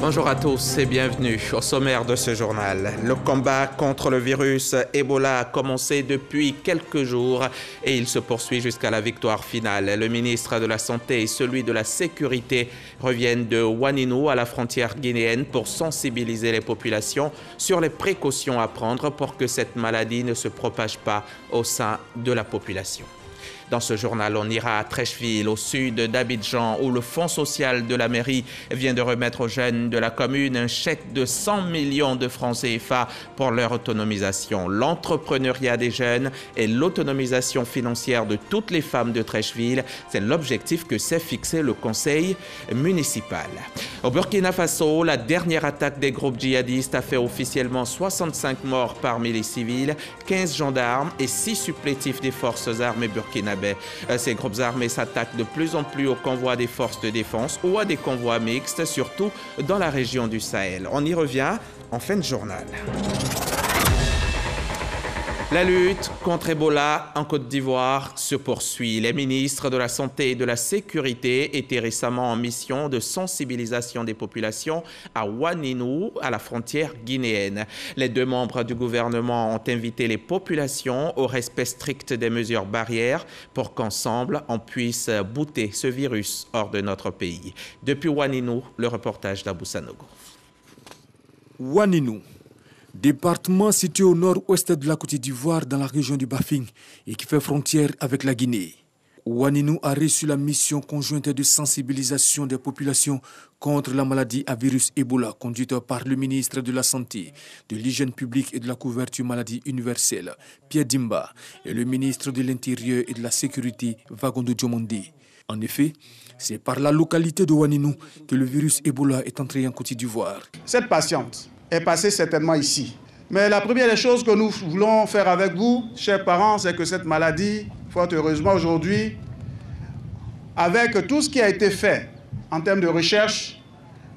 Bonjour à tous et bienvenue au sommaire de ce journal. Le combat contre le virus Ebola a commencé depuis quelques jours et il se poursuit jusqu'à la victoire finale. Le ministre de la Santé et celui de la Sécurité reviennent de Ouaninu à la frontière guinéenne pour sensibiliser les populations sur les précautions à prendre pour que cette maladie ne se propage pas au sein de la population. Dans ce journal, on ira à Treichville, au sud d'Abidjan, où le Fonds social de la mairie vient de remettre aux jeunes de la commune un chèque de 100 millions de francs CFA pour leur autonomisation. L'entrepreneuriat des jeunes et l'autonomisation financière de toutes les femmes de Treichville, c'est l'objectif que s'est fixé le conseil municipal. Au Burkina Faso, la dernière attaque des groupes djihadistes a fait officiellement 65 morts parmi les civils, 15 gendarmes et 6 supplétifs des forces armées burkinabées. Ces groupes armés s'attaquent de plus en plus aux convois des forces de défense ou à des convois mixtes, surtout dans la région du Sahel. On y revient en fin de journal. La lutte contre Ebola en Côte d'Ivoire se poursuit. Les ministres de la Santé et de la Sécurité étaient récemment en mission de sensibilisation des populations à Ouaninu, à la frontière guinéenne. Les deux membres du gouvernement ont invité les populations au respect strict des mesures barrières pour qu'ensemble, on puisse bouter ce virus hors de notre pays. Depuis Ouaninu, le reportage d'Abou Sanogo. Ouaninu, département situé au nord-ouest de la Côte d'Ivoire dans la région du Bafing et qui fait frontière avec la Guinée. Ouaninu a reçu la mission conjointe de sensibilisation des populations contre la maladie à virus Ebola conduite par le ministre de la Santé, de l'Hygiène publique et de la couverture maladie universelle, Pierre Dimba, et le ministre de l'Intérieur et de la Sécurité, Vagondo Diomondi. En effet, c'est par la localité de Ouaninu que le virus Ebola est entré en Côte d'Ivoire. Cette patiente est passée certainement ici. Mais la première des choses que nous voulons faire avec vous, chers parents, c'est que cette maladie, fort heureusement aujourd'hui, avec tout ce qui a été fait en termes de recherche,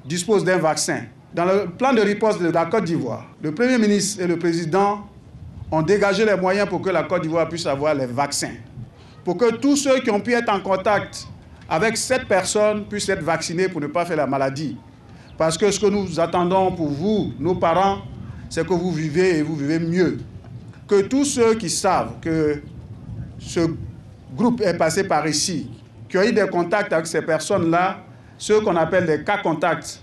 dispose d'un vaccin. Dans le plan de riposte de la Côte d'Ivoire, le Premier ministre et le Président ont dégagé les moyens pour que la Côte d'Ivoire puisse avoir les vaccins. Pour que tous ceux qui ont pu être en contact avec cette personne puissent être vaccinés pour ne pas faire la maladie. Parce que ce que nous attendons pour vous, nos parents, c'est que vous vivez et vous vivez mieux. Que tous ceux qui savent que ce groupe est passé par ici, qui ont eu des contacts avec ces personnes-là, ceux qu'on appelle des cas contacts,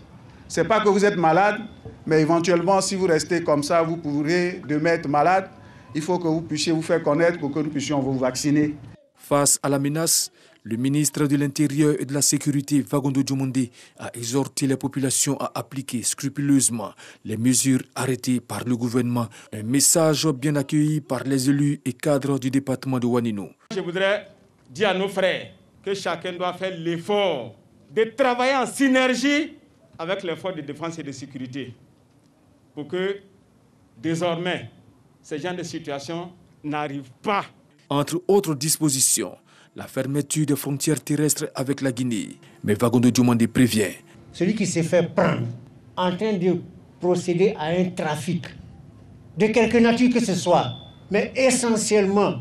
ce n'est pas que vous êtes malade, mais éventuellement, si vous restez comme ça, vous pourrez demain être malade. Il faut que vous puissiez vous faire connaître pour que nous puissions vous vacciner. Face à la menace, le ministre de l'Intérieur et de la Sécurité, Vagondo Diomondi, a exhorté les populations à appliquer scrupuleusement les mesures arrêtées par le gouvernement. Un message bien accueilli par les élus et cadres du département de Ouaninu. Je voudrais dire à nos frères que chacun doit faire l'effort de travailler en synergie avec les forces de défense et de sécurité pour que désormais ce genre de situation n'arrive pas. Entre autres dispositions, la fermeture des frontières terrestres avec la Guinée. Mais Vagondo Diomondi prévient. Celui qui s'est fait prendre en train de procéder à un trafic, de quelque nature que ce soit, mais essentiellement,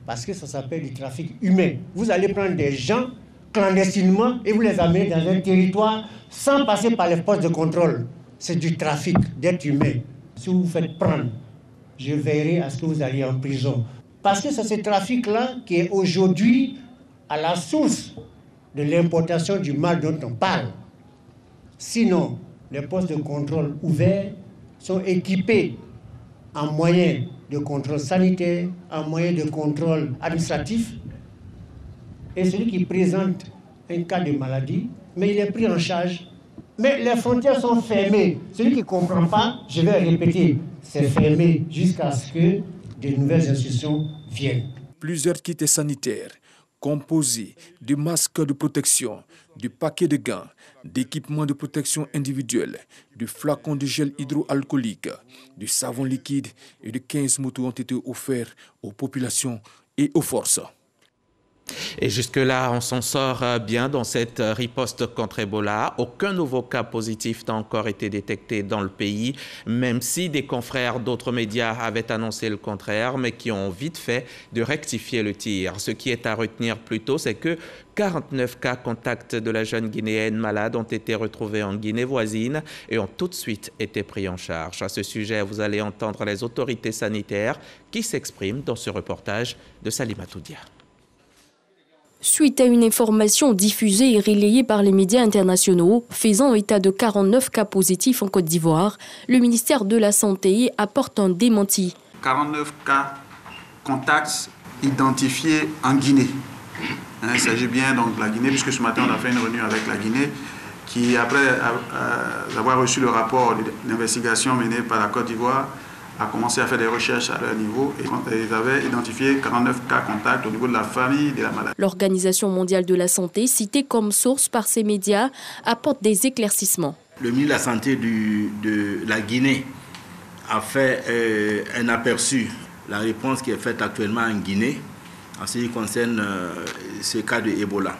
parce que ça s'appelle du trafic humain. Vous allez prendre des gens clandestinement et vous les amenez dans un territoire sans passer par les postes de contrôle. C'est du trafic d'êtres humains. Si vous vous faites prendre, je veillerai à ce que vous alliez en prison. Parce que c'est ce trafic-là qui est aujourd'hui à la source de l'importation du mal dont on parle. Sinon, les postes de contrôle ouverts sont équipés en moyens de contrôle sanitaire, en moyens de contrôle administratif. Et celui qui présente un cas de maladie, mais il est pris en charge. Mais les frontières sont fermées. Celui qui ne comprend pas, je vais répéter, c'est fermé jusqu'à ce que de nouvelles institutions viennent. Plusieurs kits sanitaires composés de masques de protection, de paquets de gants, d'équipements de protection individuelle, de flacons de gel hydroalcoolique, de savon liquide et de 15 motos ont été offerts aux populations et aux forces. Et jusque-là, on s'en sort bien dans cette riposte contre Ebola. Aucun nouveau cas positif n'a encore été détecté dans le pays, même si des confrères d'autres médias avaient annoncé le contraire, mais qui ont vite fait de rectifier le tir. Ce qui est à retenir plutôt, c'est que 49 cas contacts de la jeune Guinéenne malade ont été retrouvés en Guinée voisine et ont tout de suite été pris en charge. À ce sujet, vous allez entendre les autorités sanitaires qui s'expriment dans ce reportage de Salimatou Dia. Suite à une information diffusée et relayée par les médias internationaux faisant état de 49 cas positifs en Côte d'Ivoire, le ministère de la Santé apporte un démenti. 49 cas contacts identifiés en Guinée. Il s'agit bien donc de la Guinée, puisque ce matin on a fait une réunion avec la Guinée, qui après avoir reçu le rapport d'investigation mené par la Côte d'Ivoire, a commencé à faire des recherches à leur niveau et ils avaient identifié 49 cas contacts au niveau de la famille de la maladie. L'Organisation mondiale de la santé, citée comme source par ces médias, apporte des éclaircissements. Le ministre de la Santé de la Guinée a fait un aperçu, la réponse qui est faite actuellement en Guinée en ce qui concerne ce cas de Ebola.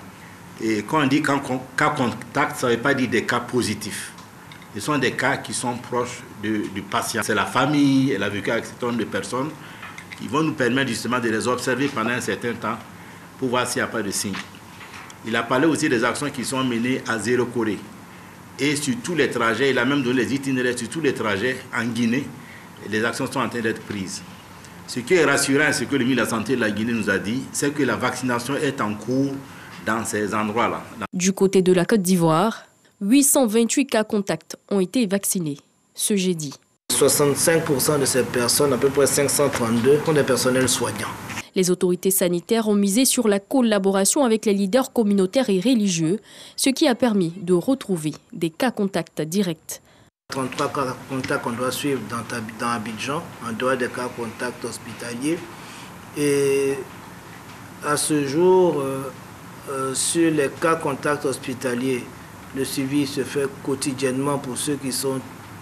Et quand on dit cas contact, ça ne veut pas dire des cas positifs. Ce sont des cas qui sont proches du patient. C'est la famille, elle a vécu avec un certain nombre de personnes qui vont nous permettre justement de les observer pendant un certain temps pour voir s'il n'y a pas de signes. Il a parlé aussi des actions qui sont menées à Zéro Corée. Et sur tous les trajets, il a même donné les itinéraires sur tous les trajets en Guinée. Les actions sont en train d'être prises. Ce qui est rassurant, ce que le ministre de la Santé de la Guinée nous a dit, c'est que la vaccination est en cours dans ces endroits-là. Du côté de la Côte d'Ivoire, 828 cas contacts ont été vaccinés ce jeudi. 65% de ces personnes, à peu près 532, sont des personnels soignants. Les autorités sanitaires ont misé sur la collaboration avec les leaders communautaires et religieux, ce qui a permis de retrouver des cas contacts directs. 33 cas contacts qu'on doit suivre dans Abidjan, en dehors des cas contacts hospitaliers. Et à ce jour, sur les cas contacts hospitaliers, le suivi se fait quotidiennement pour ceux qui sont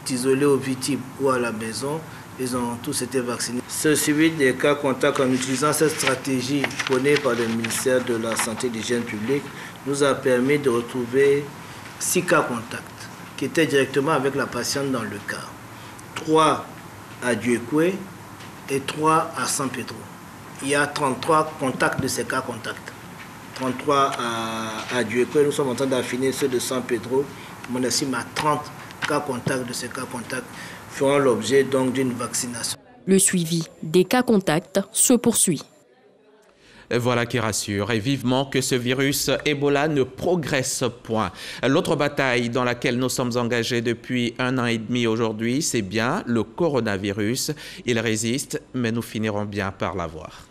isolés au Vitib ou à la maison. Ils ont tous été vaccinés. Ce suivi des cas contacts en utilisant cette stratégie prônée par le ministère de la Santé et de l'Hygiène publique nous a permis de retrouver 6 cas contacts qui étaient directement avec la patiente dans le cas. 3 à Dieukwé et 3 à San Pedro. Il y a 33 contacts de ces cas contacts. 33 à Dieukwé, nous sommes en train d'affiner ceux de San Pedro. On estime à 30 cas contacts de ces cas contacts feront l'objet donc d'une vaccination. Le suivi des cas contacts se poursuit. Voilà qui rassure et vivement que ce virus Ebola ne progresse point. L'autre bataille dans laquelle nous sommes engagés depuis 1 an et demi aujourd'hui, c'est bien le coronavirus. Il résiste, mais nous finirons bien par l'avoir.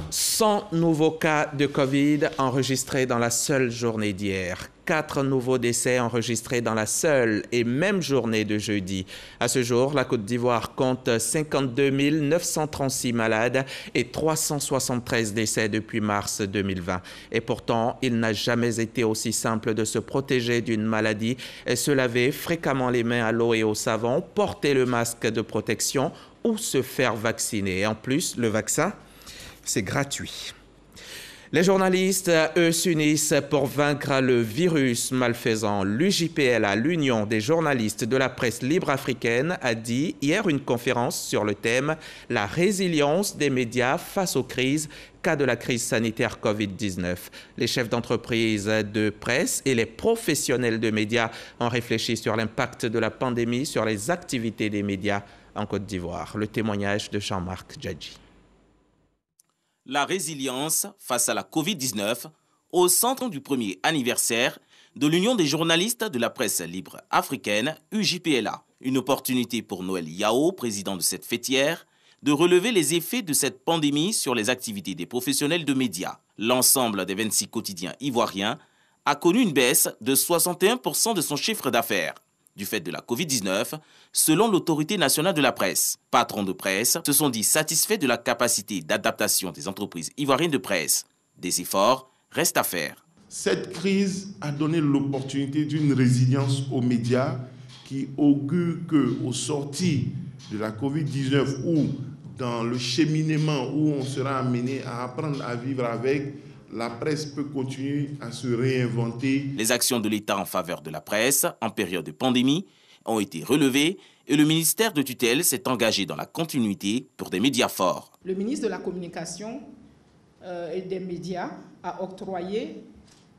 100 nouveaux cas de Covid enregistrés dans la seule journée d'hier. 4 nouveaux décès enregistrés dans la seule et même journée de jeudi. À ce jour, la Côte d'Ivoire compte 52 936 malades et 373 décès depuis mars 2020. Et pourtant, il n'a jamais été aussi simple de se protéger d'une maladie, se laver fréquemment les mains à l'eau et au savon, porter le masque de protection ou se faire vacciner. Et en plus, le vaccin, c'est gratuit. Les journalistes, eux, s'unissent pour vaincre le virus malfaisant. L'UJPLA, l'Union des journalistes de la presse libre africaine, a dit hier une conférence sur le thème « La résilience des médias face aux crises » cas de la crise sanitaire Covid-19. Les chefs d'entreprise de presse et les professionnels de médias ont réfléchi sur l'impact de la pandémie sur les activités des médias en Côte d'Ivoire. Le témoignage de Jean-Marc Djadji. La résilience face à la Covid-19 au centre du premier anniversaire de l'Union des journalistes de la presse libre africaine, UJPLA. Une opportunité pour Noël Yao, président de cette fêtière, de relever les effets de cette pandémie sur les activités des professionnels de médias. L'ensemble des 26 quotidiens ivoiriens a connu une baisse de 61% de son chiffre d'affaires du fait de la Covid-19, selon l'autorité nationale de la presse. Patrons de presse se sont dit satisfaits de la capacité d'adaptation des entreprises ivoiriennes de presse. Des efforts restent à faire. Cette crise a donné l'opportunité d'une résilience aux médias qui augure qu'au sortir de la Covid-19 ou dans le cheminement où on sera amené à apprendre à vivre avec, la presse peut continuer à se réinventer. Les actions de l'État en faveur de la presse en période de pandémie ont été relevées et le ministère de tutelle s'est engagé dans la continuité pour des médias forts. Le ministre de la Communication et des médias a octroyé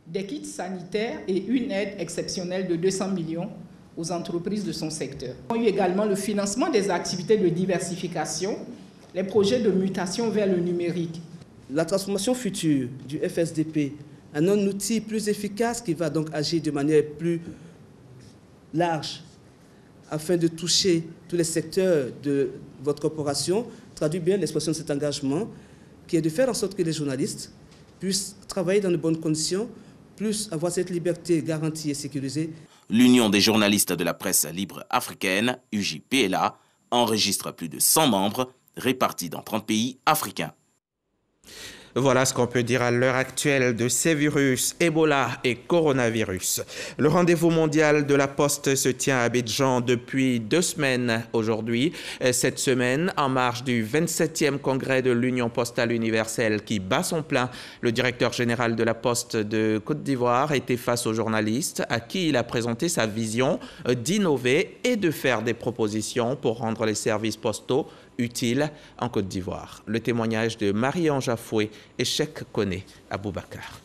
des kits sanitaires et une aide exceptionnelle de 200 millions aux entreprises de son secteur. Il y a eu également le financement des activités de diversification, les projets de mutation vers le numérique. La transformation future du FSDP en un outil plus efficace qui va donc agir de manière plus large afin de toucher tous les secteurs de votre corporation traduit bien l'expression de cet engagement qui est de faire en sorte que les journalistes puissent travailler dans de bonnes conditions, plus avoir cette liberté garantie et sécurisée. L'Union des journalistes de la presse libre africaine, UJPLA, enregistre plus de 100 membres répartis dans 30 pays africains. Voilà ce qu'on peut dire à l'heure actuelle de ces virus, Ebola et coronavirus. Le rendez-vous mondial de la Poste se tient à Abidjan depuis 2 semaines aujourd'hui. Cette semaine, en marge du 27e congrès de l'Union postale universelle qui bat son plein, le directeur général de la Poste de Côte d'Ivoire était face aux journalistes à qui il a présenté sa vision d'innover et de faire des propositions pour rendre les services postaux utile en Côte d'Ivoire. Le témoignage de Marie-Ange Afoué et Cheikh Koné Aboubakar.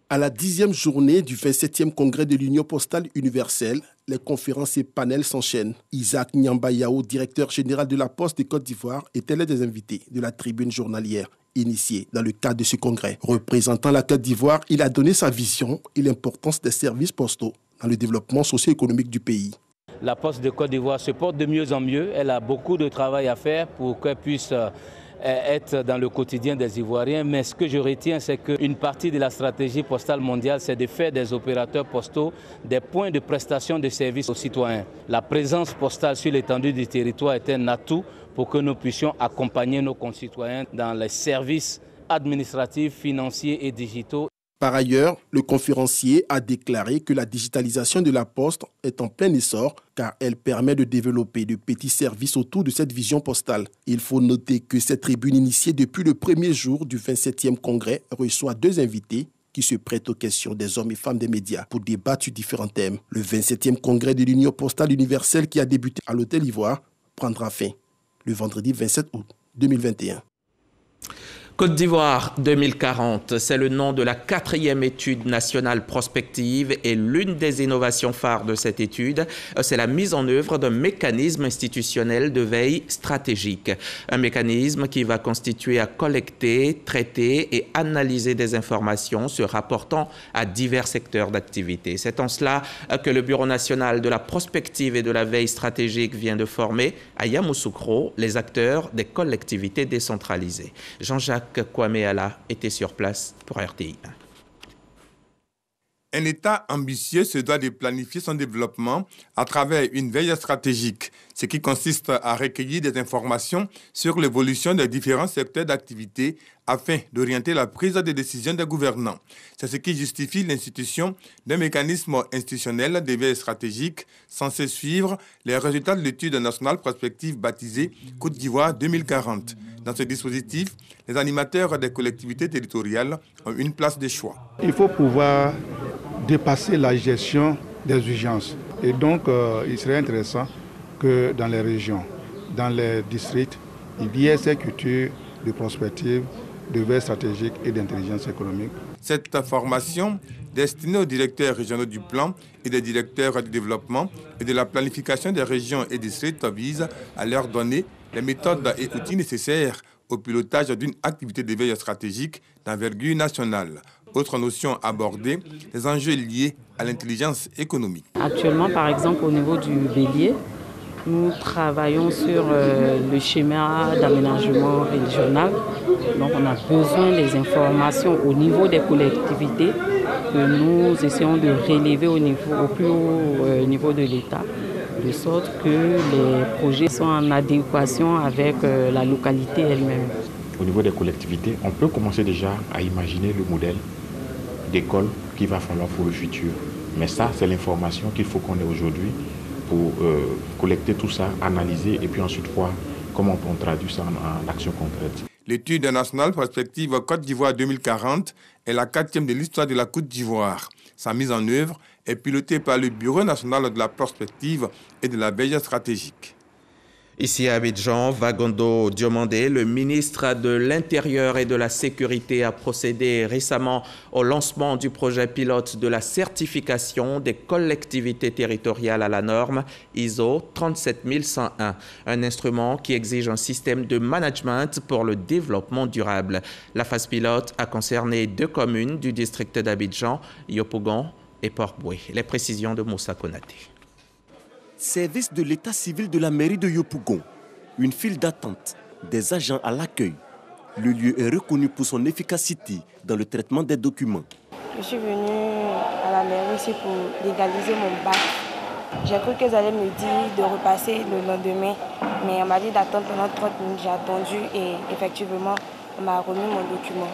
À la 10e journée du 27e congrès de l'Union postale universelle, les conférences et panels s'enchaînent. Isaac Nyambayao, directeur général de la Poste de Côte d'Ivoire, était l'un des invités de la tribune journalière initiée dans le cadre de ce congrès. Représentant la Côte d'Ivoire, il a donné sa vision et l'importance des services postaux dans le développement socio-économique du pays. La Poste de Côte d'Ivoire se porte de mieux en mieux. Elle a beaucoup de travail à faire pour qu'elle puisse être dans le quotidien des Ivoiriens. Mais ce que je retiens, c'est qu'une partie de la stratégie postale mondiale, c'est de faire des opérateurs postaux des points de prestation de services aux citoyens. La présence postale sur l'étendue du territoire est un atout pour que nous puissions accompagner nos concitoyens dans les services administratifs, financiers et digitaux. Par ailleurs, le conférencier a déclaré que la digitalisation de la Poste est en plein essor car elle permet de développer de petits services autour de cette vision postale. Il faut noter que cette tribune initiée depuis le premier jour du 27e congrès reçoit 2 invités qui se prêtent aux questions des hommes et femmes des médias pour débattre sur différents thèmes. Le 27e congrès de l'Union postale universelle qui a débuté à l'Hôtel Ivoire prendra fin le vendredi 27 août 2021. Côte d'Ivoire 2040, c'est le nom de la 4e étude nationale prospective et l'une des innovations phares de cette étude, c'est la mise en œuvre d'un mécanisme institutionnel de veille stratégique. Un mécanisme qui va constituer à collecter, traiter et analyser des informations se rapportant à divers secteurs d'activité. C'est en cela que le Bureau national de la prospective et de la veille stratégique vient de former à Yamoussoukro les acteurs des collectivités décentralisées. Jean-Jacques Kwame Ala était sur place pour RTI. Un État ambitieux se doit de planifier son développement à travers une veille stratégique, ce qui consiste à recueillir des informations sur l'évolution des différents secteurs d'activité afin d'orienter la prise de décision des gouvernants. C'est ce qui justifie l'institution d'un mécanisme institutionnel de veille stratégique censé suivre les résultats de l'étude nationale prospective baptisée Côte d'Ivoire 2040. Dans ce dispositif, les animateurs des collectivités territoriales ont une place de choix. Il faut pouvoir dépasser la gestion des urgences. Et donc, il serait intéressant que dans les régions, dans les districts, il y ait ces cultures de prospective, de veille stratégique et d'intelligence économique. Cette formation, destinée aux directeurs régionaux du plan et des directeurs du développement et de la planification des régions et districts, vise à leur donner les méthodes et outils nécessaires au pilotage d'une activité de veille stratégique d'envergure nationale. Autre notion abordée, les enjeux liés à l'intelligence économique. Actuellement, par exemple, au niveau du Bélier, nous travaillons sur le schéma d'aménagement régional. Donc, on a besoin des informations au niveau des collectivités que nous essayons de relever au plus haut niveau de l'État, de sorte que les projets sont en adéquation avec la localité elle-même. Au niveau des collectivités, on peut commencer déjà à imaginer le modèle d'école qu'il va falloir pour le futur. Mais ça, c'est l'information qu'il faut qu'on ait aujourd'hui pour collecter tout ça, analyser et puis ensuite voir comment on traduit ça en action concrète. L'étude nationale prospective Côte d'Ivoire 2040 est la 4e de l'histoire de la Côte d'Ivoire. Sa mise en œuvre est pilotée par le Bureau national de la prospective et de la veille stratégique. Ici à Abidjan, Vagondo Diomandé, le ministre de l'Intérieur et de la Sécurité, a procédé récemment au lancement du projet pilote de la certification des collectivités territoriales à la norme ISO 37101, un instrument qui exige un système de management pour le développement durable. La phase pilote a concerné 2 communes du district d'Abidjan, Yopougon et Port-Boué. Les précisions de Moussa Konaté. Service de l'état civil de la mairie de Yopougon. Une file d'attente, des agents à l'accueil. Le lieu est reconnu pour son efficacité dans le traitement des documents. Je suis venue à la mairie ici pour légaliser mon bac. J'ai cru qu'ils allaient me dire de repasser le lendemain, mais on m'a dit d'attendre pendant 30 minutes. J'ai attendu et effectivement, on m'a remis mon document.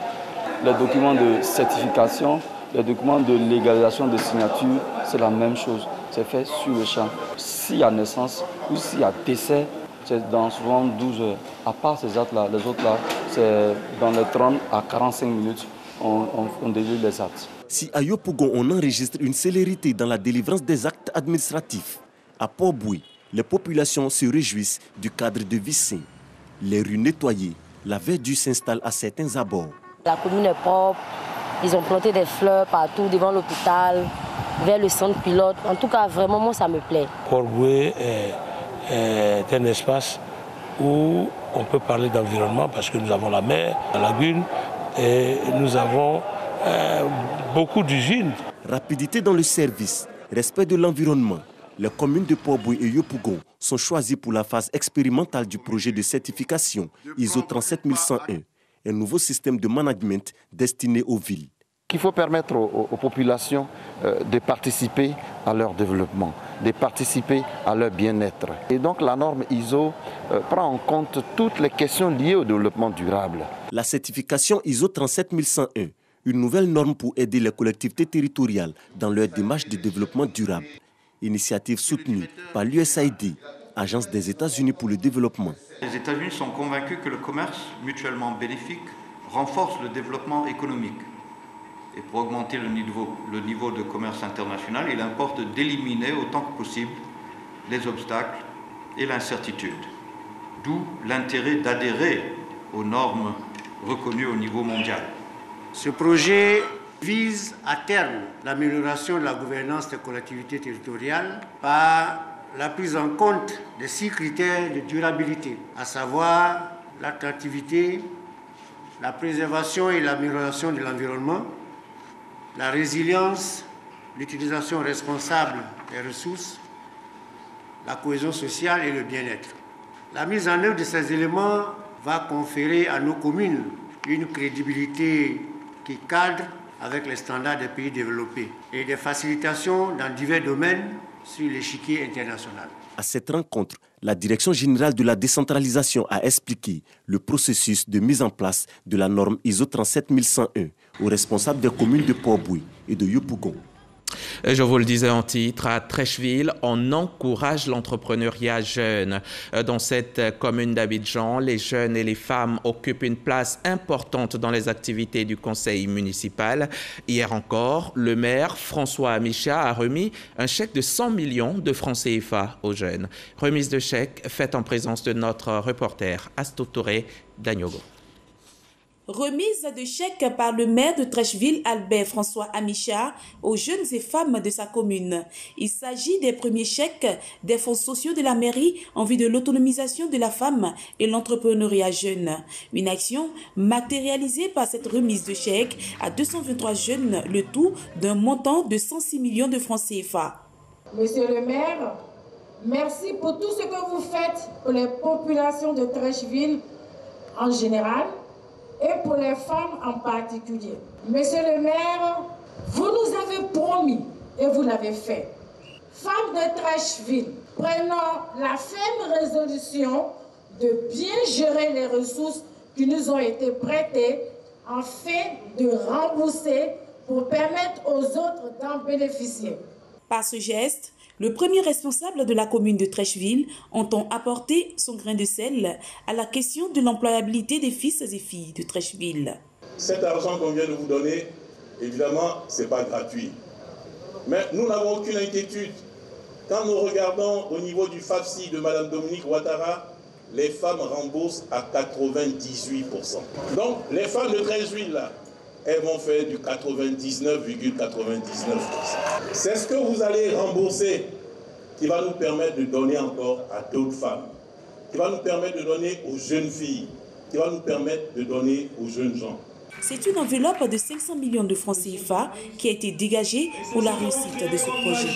Les documents de certification, les documents de légalisation de signature, c'est la même chose. C'est fait sur le champ. S'il y a naissance ou s'il y a décès, c'est dans souvent 12 heures. À part ces actes-là, les autres-là, c'est dans les 30 à 45 minutes, on délivre les actes. Si à Yopougon, on enregistre une célérité dans la délivrance des actes administratifs, à Port-Boué, les populations se réjouissent du cadre de vie sain. Les rues nettoyées, la verdure s'installe à certains abords. La commune est propre, ils ont planté des fleurs partout devant l'hôpital, vers le centre pilote. En tout cas, vraiment, moi, ça me plaît. Port-Boué est un espace où on peut parler d'environnement parce que nous avons la mer, la lagune et nous avons beaucoup d'usines. Rapidité dans le service, respect de l'environnement. Les communes de Port-Boué et Yopougon sont choisies pour la phase expérimentale du projet de certification ISO 37101, un nouveau système de management destiné aux villes. Il faut permettre aux populations de participer à leur développement, de participer à leur bien-être. Et donc la norme ISO prend en compte toutes les questions liées au développement durable. La certification ISO 37101, une nouvelle norme pour aider les collectivités territoriales dans leur démarche de développement durable. Initiative soutenue par l'USAID, Agence des États-Unis pour le développement. Les États-Unis sont convaincus que le commerce mutuellement bénéfique renforce le développement économique. Et pour augmenter le niveau de commerce international, il importe d'éliminer autant que possible les obstacles et l'incertitude. D'où l'intérêt d'adhérer aux normes reconnues au niveau mondial. Ce projet vise à terme l'amélioration de la gouvernance des collectivités territoriales par la prise en compte des 6 critères de durabilité, à savoir l'attractivité, la préservation et l'amélioration de l'environnement, la résilience, l'utilisation responsable des ressources, la cohésion sociale et le bien-être. La mise en œuvre de ces éléments va conférer à nos communes une crédibilité qui cadre avec les standards des pays développés et des facilitations dans divers domaines sur l'échiquier international. À cette rencontre, la Direction générale de la décentralisation a expliqué le processus de mise en place de la norme ISO 37101 aux responsables des communes de Port-Boué et de Yopougon. Je vous le disais en titre, à Trècheville, on encourage l'entrepreneuriat jeune. Dans cette commune d'Abidjan, les jeunes et les femmes occupent une place importante dans les activités du conseil municipal. Hier encore, le maire François Amicha a remis un chèque de 100 millions de francs CFA aux jeunes. Remise de chèque faite en présence de notre reporter Astou Touré d'Agnogo. Remise de chèques par le maire de Trècheville, Albert François Amicha, aux jeunes et femmes de sa commune. Il s'agit des premiers chèques des fonds sociaux de la mairie en vue de l'autonomisation de la femme et l'entrepreneuriat jeune. Une action matérialisée par cette remise de chèques à 223 jeunes, le tout d'un montant de 106 millions de francs CFA. Monsieur le maire, merci pour tout ce que vous faites pour les populations de Trècheville en général et pour les femmes en particulier. Monsieur le maire, vous nous avez promis, et vous l'avez fait, femmes de Trècheville, prenons la ferme résolution de bien gérer les ressources qui nous ont été prêtées afin de rembourser pour permettre aux autres d'en bénéficier. Par ce geste, Le premier responsable de la commune de Treichville entend apporter son grain de sel à la question de l'employabilité des fils et filles de Treichville. Cet argent qu'on vient de vous donner, évidemment, ce n'est pas gratuit. Mais nous n'avons aucune inquiétude. Quand nous regardons au niveau du FAFSI de Mme Dominique Ouattara, les femmes remboursent à 98%. Donc, les femmes de Treichville, là, elles vont faire du 99,99%. C'est ce que vous allez rembourser qui va nous permettre de donner encore à d'autres femmes, qui va nous permettre de donner aux jeunes filles, qui va nous permettre de donner aux jeunes gens. C'est une enveloppe de 500 millions de francs CFA qui a été dégagée pour la réussite de ce projet.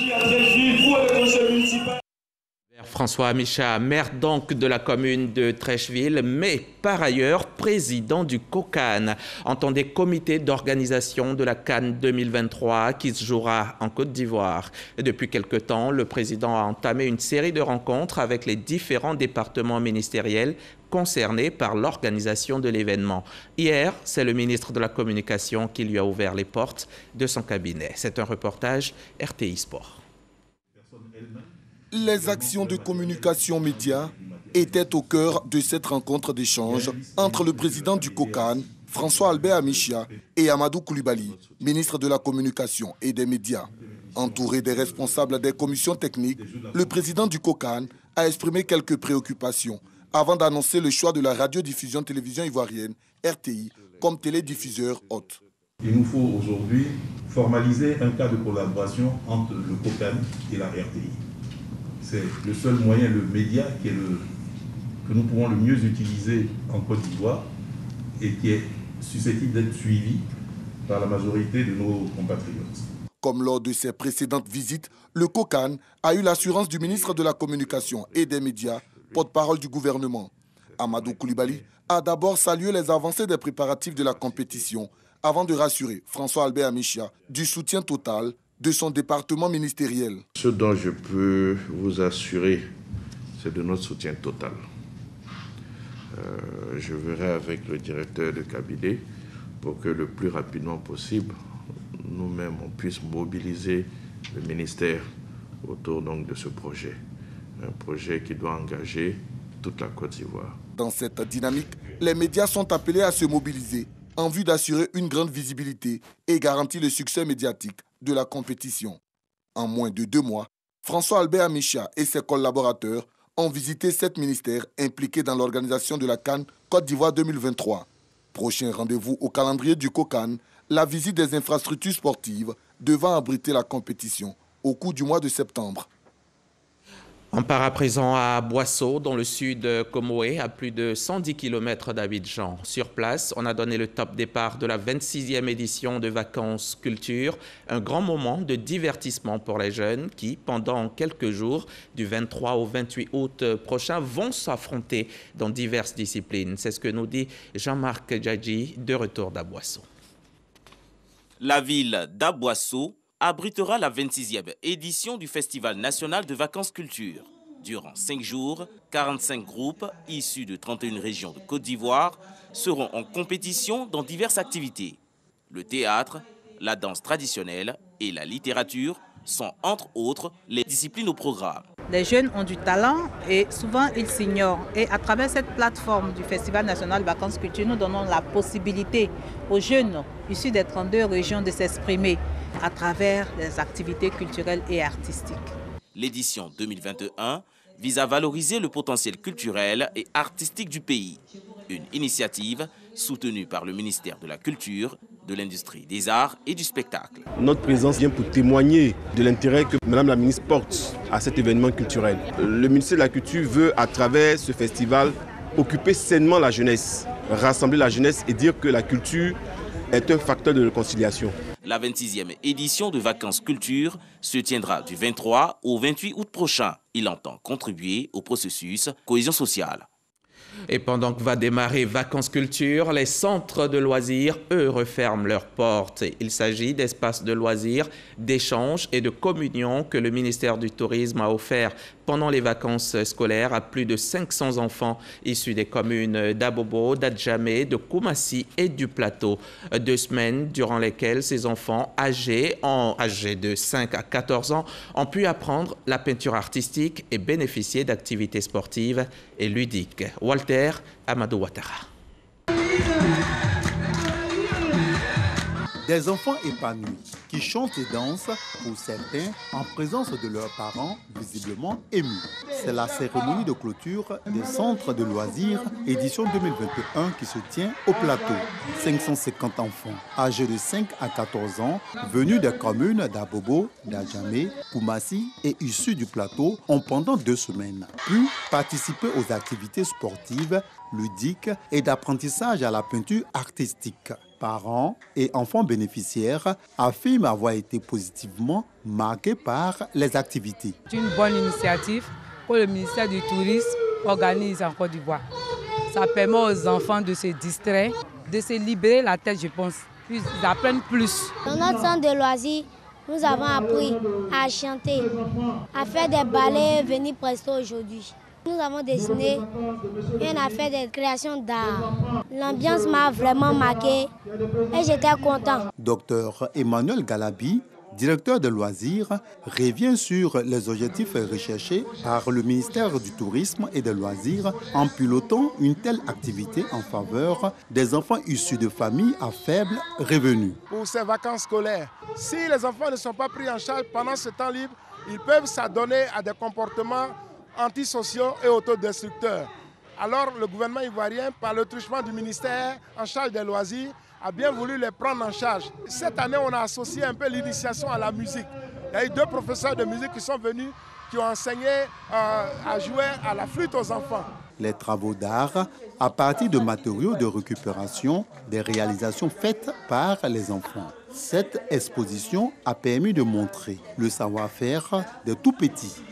François Amicha, maire donc de la commune de Treichville, mais par ailleurs président du COCAN, entendez comité d'organisation de la CAN 2023 qui se jouera en Côte d'Ivoire. Depuis quelque temps, le président a entamé une série de rencontres avec les différents départements ministériels concernés par l'organisation de l'événement. Hier, c'est le ministre de la Communication qui lui a ouvert les portes de son cabinet. C'est un reportage RTI Sport. Les actions de communication médias étaient au cœur de cette rencontre d'échange entre le président du COCAN, François Albert Amichia, et Amadou Koulibaly, ministre de la Communication et des Médias. Entouré des responsables des commissions techniques, le président du COCAN a exprimé quelques préoccupations avant d'annoncer le choix de la radiodiffusion télévision ivoirienne, RTI, comme télédiffuseur hôte. Il nous faut aujourd'hui formaliser un cas de collaboration entre le COCAN et la RTI. C'est le seul moyen, le média que nous pouvons le mieux utiliser en Côte d'Ivoire et qui est susceptible d'être suivi par la majorité de nos compatriotes. Comme lors de ses précédentes visites, le COCAN a eu l'assurance du ministre de la Communication et des Médias, porte-parole du gouvernement. Amadou Koulibaly a d'abord salué les avancées des préparatifs de la compétition avant de rassurer François Albert Amichia du soutien total de son département ministériel. Ce dont je peux vous assurer, c'est de notre soutien total. Je verrai avec le directeur de cabinet pour que le plus rapidement possible, nous-mêmes, on puisse mobiliser le ministère autour donc de ce projet. Un projet qui doit engager toute la Côte d'Ivoire. Dans cette dynamique, les médias sont appelés à se mobiliser en vue d'assurer une grande visibilité et garantir le succès médiatique de la compétition. En moins de 2 mois, François Albert Amichia et ses collaborateurs ont visité 7 ministères impliqués dans l'organisation de la CAN Côte d'Ivoire 2023. Prochain rendez-vous au calendrier du COCAN, la visite des infrastructures sportives devant abriter la compétition au cours du mois de septembre. On part à présent à Boisseau, dans le sud Comoé, à plus de 110 km d'Abidjan. Sur place, on a donné le top départ de la 26e édition de Vacances Culture, un grand moment de divertissement pour les jeunes qui, pendant quelques jours, du 23 au 28 août prochain, vont s'affronter dans diverses disciplines. C'est ce que nous dit Jean-Marc Djadji, de retour d'Aboisseau. La ville d'Aboisseau abritera la 26e édition du Festival national de vacances culture. Durant 5 jours, 45 groupes issus de 31 régions de Côte d'Ivoire seront en compétition dans diverses activités. Le théâtre, la danse traditionnelle et la littérature sont entre autres les disciplines au programme. Les jeunes ont du talent et souvent ils s'ignorent. Et à travers cette plateforme du Festival national de vacances culture, nous donnons la possibilité aux jeunes issus des 32 régions de s'exprimer à travers des activités culturelles et artistiques. L'édition 2021 vise à valoriser le potentiel culturel et artistique du pays. Une initiative soutenue par le ministère de la Culture, de l'Industrie, des Arts et du Spectacle. Notre présence vient pour témoigner de l'intérêt que Mme la ministre porte à cet événement culturel. Le ministère de la Culture veut, à travers ce festival, occuper sainement la jeunesse, rassembler la jeunesse et dire que la culture est un facteur de réconciliation. La 26e édition de Vacances Culture se tiendra du 23 au 28 août prochain. Il entend contribuer au processus cohésion sociale. Et pendant que va démarrer Vacances Culture, les centres de loisirs, eux, referment leurs portes. Il s'agit d'espaces de loisirs, d'échange et de communion que le ministère du Tourisme a offert pendant les vacances scolaires à plus de 500 enfants issus des communes d'Abobo, d'Adjamé, de Koumassi et du Plateau. 2 semaines durant lesquelles ces enfants âgés de 5 à 14 ans ont pu apprendre la peinture artistique et bénéficier d'activités sportives et ludiques. Walter Amadou Ouattara. Des enfants épanouis qui chantent et dansent, pour certains, en présence de leurs parents, visiblement émus. C'est la cérémonie de clôture des centres de loisirs, édition 2021, qui se tient au Plateau. 550 enfants, âgés de 5 à 14 ans, venus des communes d'Abobo, d'Adjamé, Koumassi et issus du Plateau, ont pendant 2 semaines pu participer aux activités sportives, ludiques et d'apprentissage à la peinture artistique. Parents et enfants bénéficiaires affirment avoir été positivement marqués par les activités. C'est une bonne initiative que le ministère du Tourisme organise en Côte d'Ivoire. Ça permet aux enfants de se distraire, de se libérer la tête, je pense. Ils apprennent plus. Dans notre centre de loisirs, nous avons appris à chanter, à faire des ballets venus presto aujourd'hui. Nous avons dessiné et on a fait des créations d'art. L'ambiance m'a vraiment marqué et j'étais content. Docteur Emmanuel Galabi, directeur de loisirs, revient sur les objectifs recherchés par le ministère du Tourisme et des Loisirs en pilotant une telle activité en faveur des enfants issus de familles à faible revenu. Pour ces vacances scolaires, si les enfants ne sont pas pris en charge pendant ce temps libre, ils peuvent s'adonner à des comportements antisociaux et autodestructeurs. Alors le gouvernement ivoirien, par le truchement du ministère en charge des loisirs, a bien voulu les prendre en charge. Cette année, on a associé un peu l'initiation à la musique. Il y a eu 2 professeurs de musique qui sont venus, qui ont enseigné à jouer à la flûte aux enfants. Les travaux d'art, à partir de matériaux de récupération, des réalisations faites par les enfants. Cette exposition a permis de montrer le savoir-faire des tout-petits.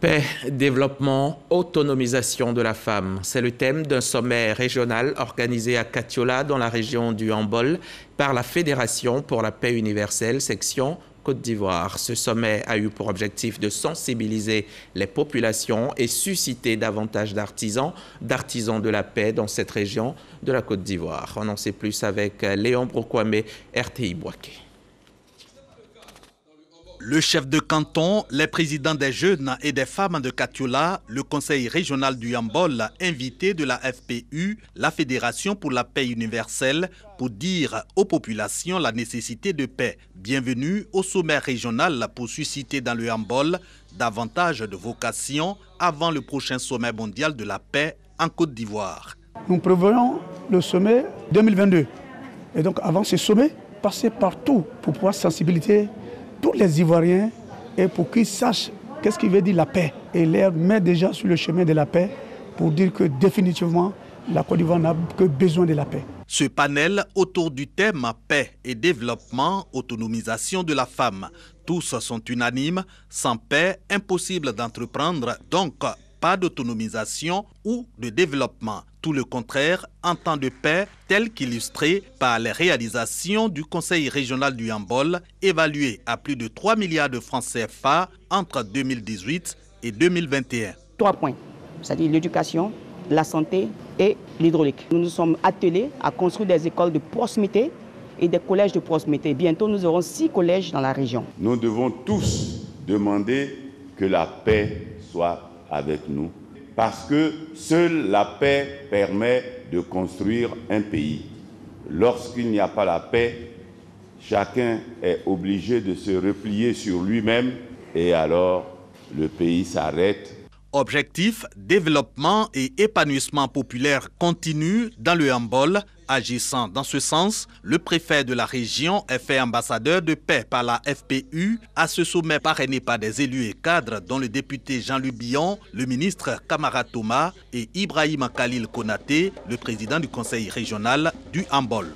Paix, développement, autonomisation de la femme. C'est le thème d'un sommet régional organisé à Katiola, dans la région du Hambol, par la Fédération pour la paix universelle, section Côte d'Ivoire. Ce sommet a eu pour objectif de sensibiliser les populations et susciter davantage d'artisans de la paix dans cette région de la Côte d'Ivoire. On en sait plus avec Léon Brokwame, RTI Boaké. Le chef de canton, les présidents des jeunes et des femmes de Katiola, le conseil régional du Hambol, invité de la FPU, la Fédération pour la paix universelle, pour dire aux populations la nécessité de paix. Bienvenue au sommet régional pour susciter dans le Hambol davantage de vocations avant le prochain sommet mondial de la paix en Côte d'Ivoire. Nous prévoyons le sommet 2022. Et donc avant ce sommet, passer partout pour pouvoir sensibiliser tous les Ivoiriens et pour qu'ils sachent qu'est-ce qui veut dire la paix et les mettre déjà sur le chemin de la paix pour dire que définitivement la Côte d'Ivoire n'a que besoin de la paix. Ce panel autour du thème paix et développement, autonomisation de la femme. Tous sont unanimes, sans paix, impossible d'entreprendre, donc pas d'autonomisation ou de développement. Tout le contraire, en temps de paix, tel qu'illustré par les réalisations du Conseil régional du Hambol, évalué à plus de 3 milliards de francs CFA entre 2018 et 2021. 3 points, c'est-à-dire l'éducation, la santé et l'hydraulique. Nous nous sommes attelés à construire des écoles de proximité et des collèges de proximité. Bientôt, nous aurons 6 collèges dans la région. Nous devons tous demander que la paix soit avec nous, parce que seule la paix permet de construire un pays. Lorsqu'il n'y a pas la paix, chacun est obligé de se replier sur lui-même et alors le pays s'arrête. Objectif, développement et épanouissement populaire continu dans le Hambol. Agissant dans ce sens, le préfet de la région est fait ambassadeur de paix par la FPU à ce sommet parrainé par des élus et cadres dont le député Jean-Luc Billon, le ministre Kamara Thomas et Ibrahim Khalil Konaté, le président du conseil régional du Hambol.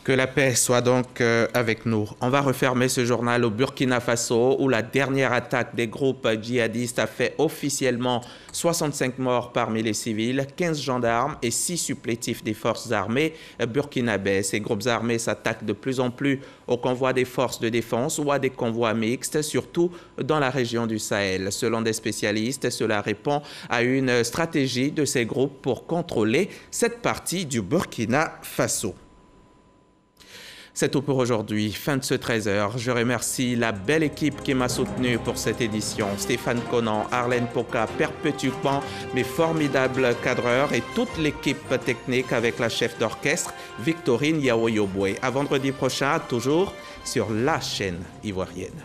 Que la paix soit donc avec nous. On va refermer ce journal au Burkina Faso où la dernière attaque des groupes djihadistes a fait officiellement 65 morts parmi les civils, 15 gendarmes et 6 supplétifs des forces armées burkinabès. Ces groupes armés s'attaquent de plus en plus aux convois des forces de défense ou à des convois mixtes, surtout dans la région du Sahel. Selon des spécialistes, cela répond à une stratégie de ces groupes pour contrôler cette partie du Burkina Faso. C'est tout pour aujourd'hui. Fin de ce 13h. Je remercie la belle équipe qui m'a soutenu pour cette édition. Stéphane Conan, Arlène Poca, perpétuellement mes formidables cadreurs et toute l'équipe technique avec la chef d'orchestre Victorine Yaoyoboué. À vendredi prochain, toujours sur la chaîne ivoirienne.